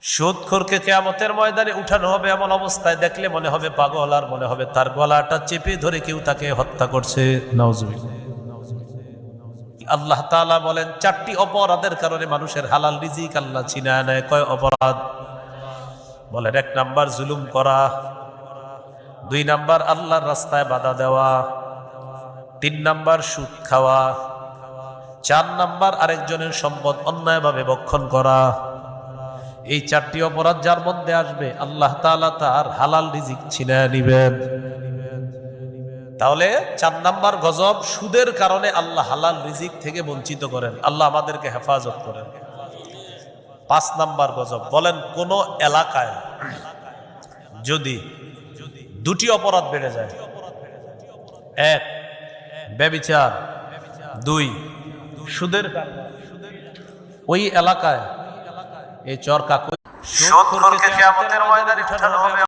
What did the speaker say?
সুদখোরকে কিয়ামতের ময়দানে উঠানো হবে এমন অবস্থায় দেখলে মনে হবে পাগল, আর মনে হবে তার গলাটা চেপে ধরে কেউ তাকে হত্যা করছে। নাউজুবিল্লাহ। আল্লাহ তাআলা বলেন 4টি অপরাধের কারণে মানুষের হালাল রিজিক আল্লাহ ছিনায় নেয়। কয় অপরাধ? বলেন 1 নাম্বার জুলুম করা, 2 নাম্বার আল্লাহর রাস্তায় বাধা দেওয়া, 3 নাম্বার সুদ খাওয়া, 4 নাম্বার আরেকজনের সম্পদ অন্যায়ভাবে ভক্ষণ করা। এই 4টি অপরাধ যার মধ্যে আসবে আল্লাহ তাআলা তার হালাল রিজিক ছিনায় নিবেন। তাহলে 4 নাম্বার গজব, সুদের কারণে আল্লাহ হালাল রিজিক থেকে বঞ্চিত করেন। আল্লাহ আমাদেরকে হেফাজত করেন। 5 নাম্বার গজব, বলেন কোন এলাকায় যদি 2টি অপরাধ বেড়ে যায়, 1 ব্যভিচার, 2 সুদের কারণে, ওই এলাকায় এই চর কাকু সুদখোরকে কিয়ামতের ময়দানে উঠানো হবে।